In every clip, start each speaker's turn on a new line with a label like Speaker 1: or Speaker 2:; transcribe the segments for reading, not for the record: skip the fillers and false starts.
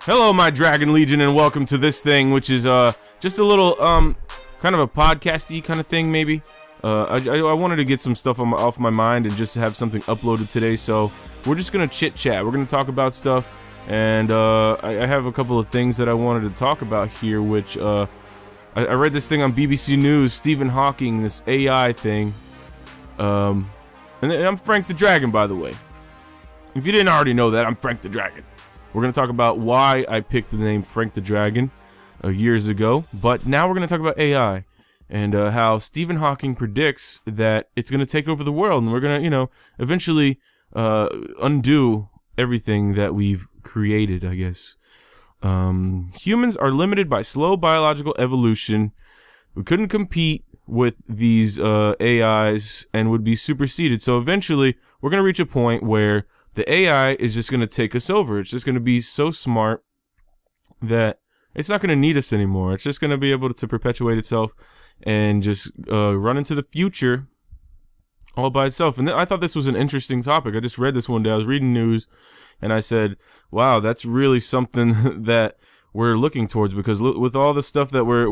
Speaker 1: Hello, my Dragon Legion, and welcome to this thing, which is just a little kind of a podcasty kind of thing, maybe. I wanted to get some stuff off my mind and just have something uploaded today, so we're just gonna chit chat. We're gonna talk about stuff, and I have a couple of things that I wanted to talk about here, which I read this thing on BBC News, Stephen Hawking, this AI thing. And I'm Frank the Dragon, by the way. If you didn't already know that, I'm Frank the Dragon. We're going to talk about why I picked the name Frank the Dragon years ago, but now we're going to talk about AI and how Stephen Hawking predicts that it's going to take over the world, and we're going to, eventually undo everything that we've created, I guess. Humans are limited by slow biological evolution. We couldn't compete with these AIs and would be superseded, so eventually we're going to reach a point where the AI is just going to take us over. It's just going to be so smart that it's not going to need us anymore. It's just going to be able to perpetuate itself and just run into the future all by itself. And I thought this was an interesting topic. I just read this one day. I was reading news, and I said, wow, that's really something that we're looking towards, because with all the stuff that we're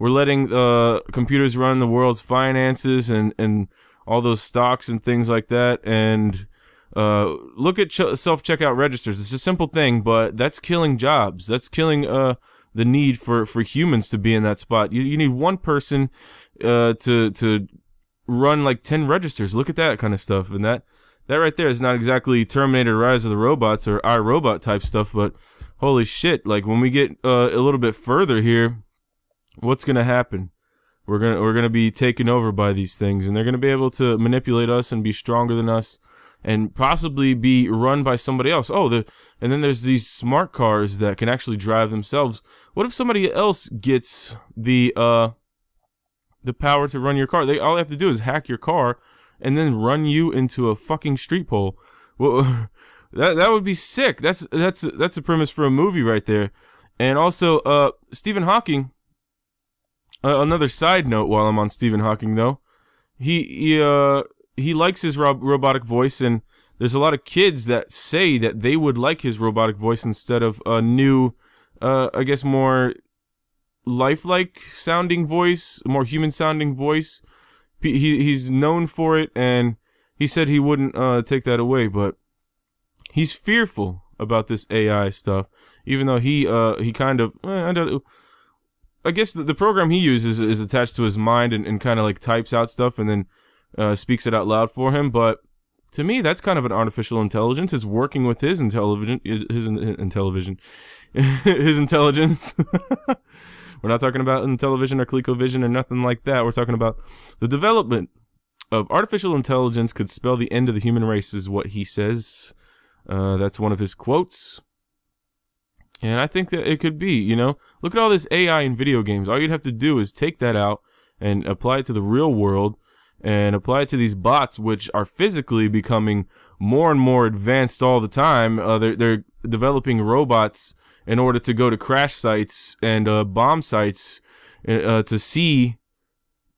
Speaker 1: letting computers run the world's finances and all those stocks and things like that, and look at self-checkout registers. It's a simple thing, but that's killing jobs. That's killing the need for humans to be in that spot. You need one person to run like 10 registers. Look at that kind of stuff. And that right there is not exactly Terminator Rise of the Robots or iRobot type stuff, but holy shit, like when we get a little bit further here, what's gonna happen? We're gonna be taken over by these things, and they're gonna be able to manipulate us and be stronger than us, and possibly be run by somebody else. And then there's these smart cars that can actually drive themselves. What if somebody else gets the power to run your car? All they have to do is hack your car and then run you into a fucking street pole. Well, that would be sick. That's a premise for a movie right there. And also, Stephen Hawking. Another side note, while I'm on Stephen Hawking, though, he likes his robotic voice, and there's a lot of kids that say that they would like his robotic voice instead of a new, I guess, more lifelike sounding voice, more human sounding voice. He's known for it, and he said he wouldn't take that away, but he's fearful about this AI stuff, even though he kind of, I guess the program he uses is attached to his mind and kind of like types out stuff and then speaks it out loud for him. But to me, that's kind of an artificial intelligence. It's working with his intelligence. We're not talking about Intellivision or ColecoVision or nothing like that. We're talking about the development of artificial intelligence could spell the end of the human race, is what he says. That's one of his quotes. And I think that it could be, look at all this AI in video games. All you'd have to do is take that out and apply it to the real world, and apply it to these bots, which are physically becoming more and more advanced all the time. They're developing robots in order to go to crash sites and bomb sites to see.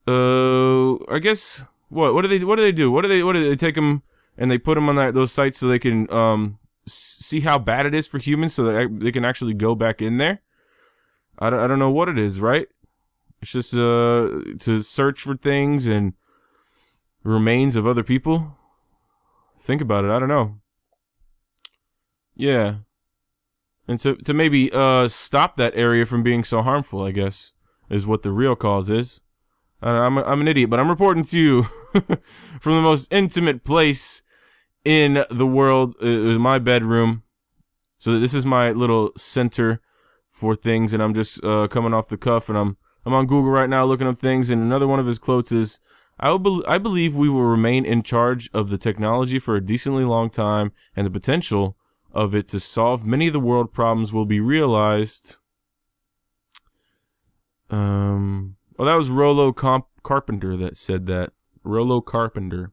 Speaker 1: I guess what do they do? What do they take them and they put them on those sites so they can see how bad it is for humans, so that they can actually go back in there. I don't know what it is, right? It's just to search for things and remains of other people. Think about it. I don't know. Yeah. And to maybe stop that area from being so harmful, I guess, is what the real cause is. I'm an idiot, but I'm reporting to you from the most intimate place in the world, my bedroom. So this is my little center for things, and I'm just coming off the cuff, and I'm on Google right now looking up things, and another one of his quotes is, I believe we will remain in charge of the technology for a decently long time, and the potential of it to solve many of the world problems will be realized. That was Rollo Carpenter that said that. Rollo Carpenter.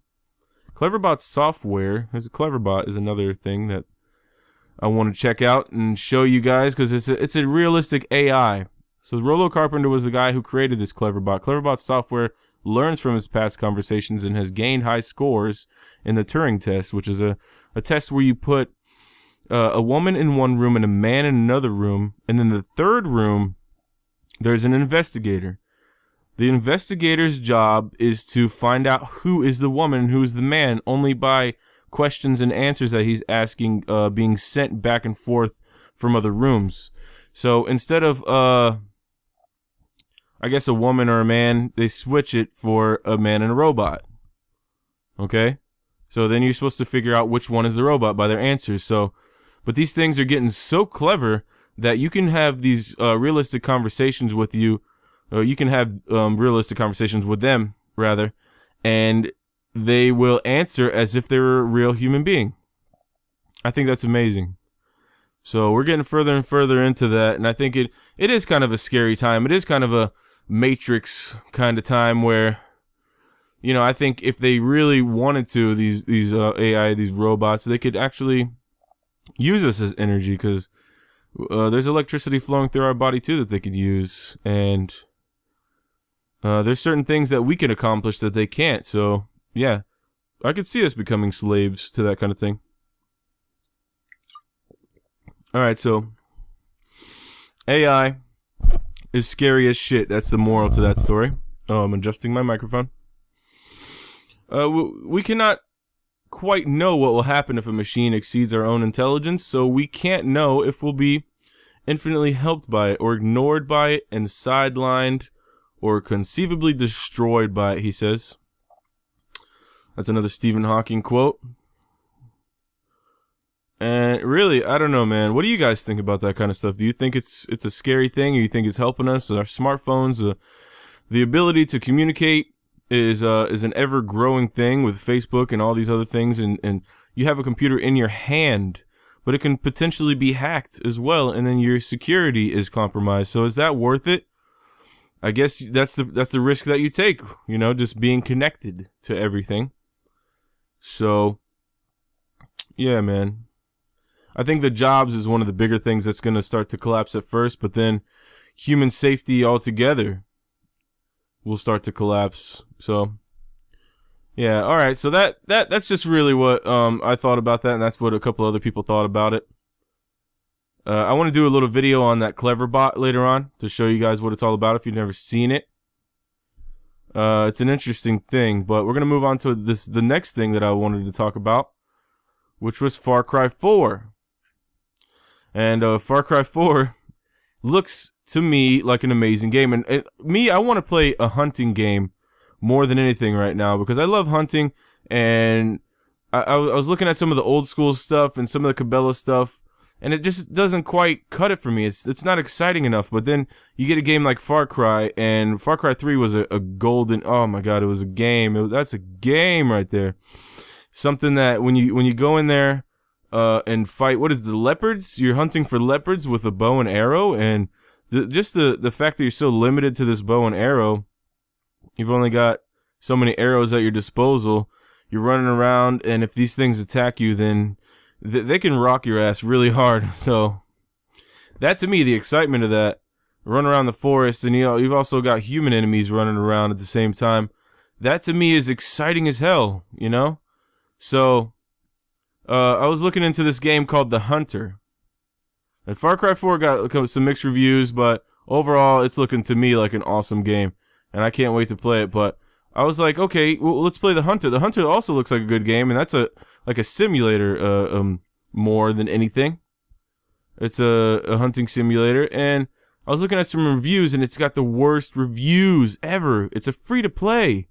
Speaker 1: Cleverbot software. Cleverbot is another thing that I want to check out and show you guys, because it's a realistic AI. So Rollo Carpenter was the guy who created this Cleverbot. Cleverbot software learns from his past conversations and has gained high scores in the Turing test, which is a test where you put a woman in one room and a man in another room, and then the third room, there's an investigator. The investigator's job is to find out who is the woman and who is the man, only by questions and answers that he's asking, being sent back and forth from other rooms. So instead of, I guess a woman or a man, they switch it for a man and a robot. Okay? So then you're supposed to figure out which one is the robot by their answers. So, but these things are getting so clever that you can have these realistic conversations with you. You can have realistic conversations with them, rather, and they will answer as if they were a real human being. I think that's amazing. So we're getting further and further into that, and I think it is kind of a scary time. It is kind of a Matrix kind of time where, you know, I think if they really wanted to, these AI, these robots, they could actually use us as energy, because there's electricity flowing through our body too that they could use, and there's certain things that we can accomplish that they can't. So yeah, I could see us becoming slaves to that kind of thing. Alright, so AI is scary as shit. That's the moral to that story. Oh, I'm adjusting my microphone. We cannot quite know what will happen if a machine exceeds our own intelligence, so we can't know if we'll be infinitely helped by it, or ignored by it, and sidelined, or conceivably destroyed by it, he says. That's another Stephen Hawking quote. And really, I don't know, man. What do you guys think about that kind of stuff? Do you think it's a scary thing, or you think it's helping us? Our smartphones, the ability to communicate is an ever-growing thing with Facebook and all these other things, and you have a computer in your hand, but it can potentially be hacked as well, and then your security is compromised. So is that worth it? I guess that's the risk that you take, you know, just being connected to everything. So, yeah, man. I think the jobs is one of the bigger things that's going to start to collapse at first, but then human safety altogether will start to collapse. So, yeah, all right. So that's just really what I thought about that, and that's what a couple other people thought about it. I want to do a little video on that clever bot later on to show you guys what it's all about if you've never seen it. It's an interesting thing, but we're going to move on to the next thing that I wanted to talk about, which was Far Cry 4. And Far Cry 4 looks to me like an amazing game. And I want to play a hunting game more than anything right now, because I love hunting, and I was looking at some of the old school stuff and some of the Cabela stuff, and it just doesn't quite cut it for me. It's not exciting enough. But then you get a game like Far Cry, and Far Cry 3 was a golden, oh my god, it was a game. That's a game right there. Something that when you go in there and fight, what is the leopards? You're hunting for leopards with a bow and arrow, and just the fact that you're so limited to this bow and arrow, you've only got so many arrows at your disposal. You're running around, and if these things attack you, then they can rock your ass really hard. So that, to me, the excitement of that, run around the forest, and you've also got human enemies running around at the same time. That, to me, is exciting as hell, you know? So I was looking into this game called The Hunter, and Far Cry 4 got some mixed reviews, but overall it's looking to me like an awesome game, and I can't wait to play it. But I was like, okay, well, let's play The Hunter. The Hunter also looks like a good game, and that's like a simulator more than anything. It's a hunting simulator, and I was looking at some reviews, and it's got the worst reviews ever. It's a free-to-play,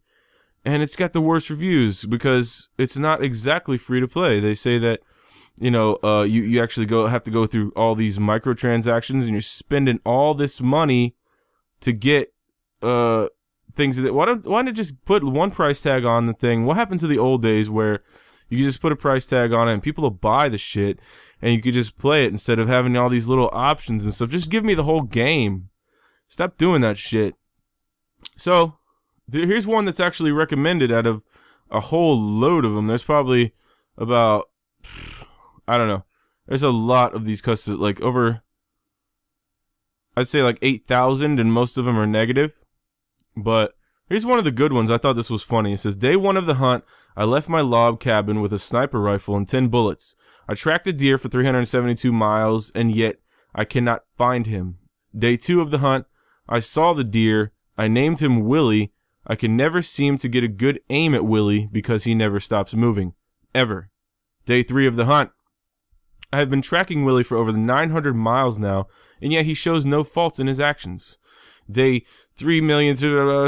Speaker 1: and it's got the worst reviews because it's not exactly free-to-play. They say that, you know, you actually have to go through all these microtransactions, and you're spending all this money to get things that, why don't just put one price tag on the thing? What happened to the old days where you could just put a price tag on it and people will buy the shit and you could just play it instead of having all these little options and stuff? Just give me the whole game. Stop doing that shit. So here's one that's actually recommended out of a whole load of them. There's probably about, I don't know, there's a lot of these custom, like over, I'd say like 8,000, and most of them are negative. But here's one of the good ones. I thought this was funny. It says, day one of the hunt, I left my log cabin with a sniper rifle and 10 bullets. I tracked the deer for 372 miles, and yet I cannot find him. Day 2 of the hunt, I saw the deer. I named him Willie. I can never seem to get a good aim at Willie because he never stops moving. Ever. Day 3 of the hunt. I have been tracking Willie for over 900 miles now, and yet he shows no faults in his actions. Day 3 million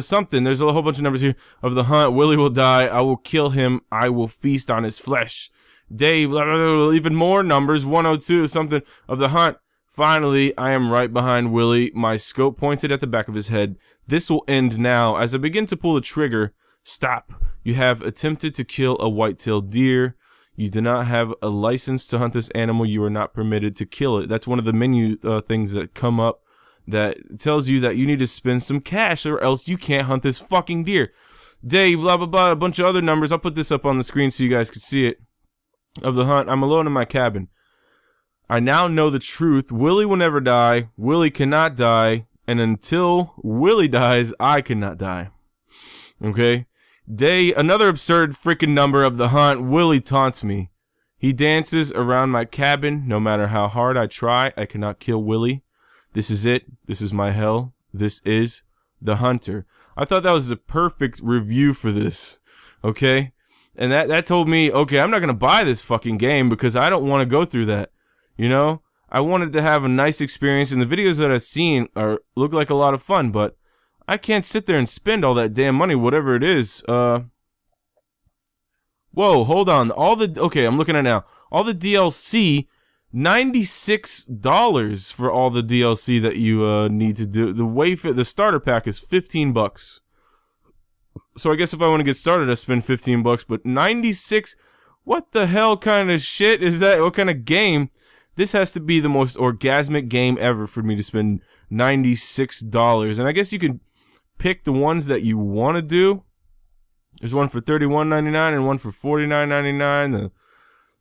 Speaker 1: something, there's a whole bunch of numbers here, of the hunt. Willie will die. I will kill him. I will feast on his flesh. Day blah, blah, blah, even more numbers, 102 something of the hunt. Finally, I am right behind Willie, my scope pointed at the back of his head. This will end now. As I begin to pull the trigger, stop. You have attempted to kill a white-tailed deer. You do not have a license to hunt this animal. You are not permitted to kill it. That's one of the menu things that come up that tells you that you need to spend some cash or else you can't hunt this fucking deer. Day, blah, blah, blah, a bunch of other numbers. I'll put this up on the screen so you guys can see it. Of the hunt, I'm alone in my cabin. I now know the truth. Willie will never die. Willie cannot die. And until Willie dies, I cannot die. Okay? Day, another absurd freaking number of the hunt. Willie taunts me. He dances around my cabin. No matter how hard I try, I cannot kill Willie. This is it. This is my hell. This is the hunter. I thought that was the perfect review for this. Okay? And that told me, okay, I'm not going to buy this fucking game because I don't want to go through that. You know, I wanted to have a nice experience, and the videos that I've seen look like a lot of fun, but I can't sit there and spend all that damn money, whatever it is. Whoa, hold on. Okay, I'm looking at it now. All the DLC, $96 for all the DLC that you need to do. The starter pack is $15. So I guess if I want to get started, I spend $15, but 96. What the hell kind of shit is that? What kind of game? This has to be the most orgasmic game ever for me to spend $96. And I guess you can pick the ones that you want to do. There's one for $31.99 and one for $49.99. The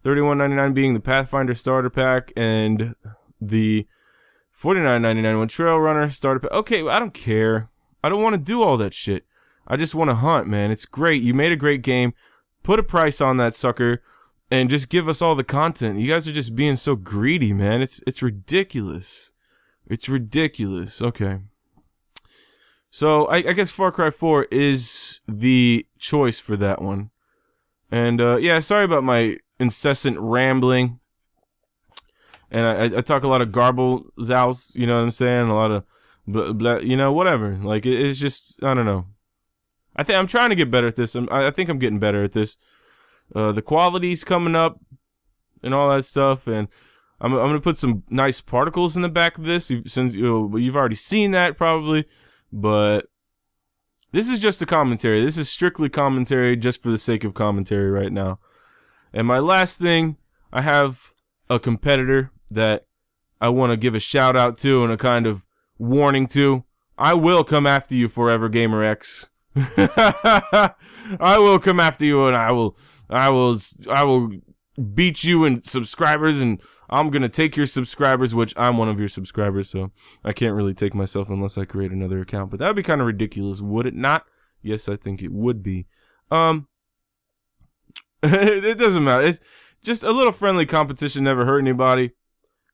Speaker 1: $31.99 being the Pathfinder starter pack and the $49.99 one Trail Runner starter pack. Okay, I don't care. I don't want to do all that shit. I just want to hunt, man. It's great. You made a great game. Put a price on that sucker. And just give us all the content. You guys are just being so greedy, man. It's ridiculous. It's ridiculous. Okay. So I guess Far Cry 4 is the choice for that one. And yeah, sorry about my incessant rambling. And I talk a lot of garble-zows, you know what I'm saying? A lot of blah, you know, whatever. Like it's just, I don't know. I'm trying to get better at this. I think I'm getting better at this. The quality's coming up and all that stuff, and I'm gonna put some nice particles in the back of this since you've already seen that probably, but this is just a commentary. This is strictly commentary just for the sake of commentary right now. And my last thing, I have a competitor that I want to give a shout out to and a kind of warning to. I will come after you, Forever Gamer X. I will come after you, and I will beat you in subscribers, and I'm gonna take your subscribers, which I'm one of your subscribers, so I can't really take myself unless I create another account. But that would be kind of ridiculous, would it not? Yes, I think it would be. It doesn't matter. It's just a little friendly competition, never hurt anybody.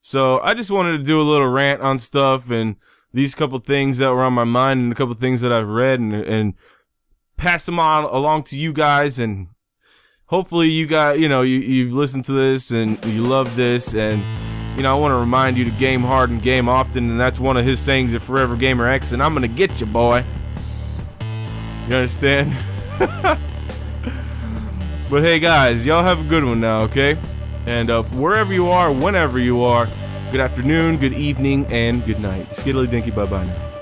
Speaker 1: So I just wanted to do a little rant on stuff and these couple things that were on my mind and a couple things that I've read and pass them on along to you guys, and hopefully you guys, you've listened to this and you love this, and I want to remind you to game hard and game often, and that's one of his sayings at Forever Gamer X, and I'm gonna get you, boy. You understand? But hey guys, y'all have a good one now, okay? And wherever you are, whenever you are, good afternoon, good evening, and good night. Skiddly dinky, bye-bye now.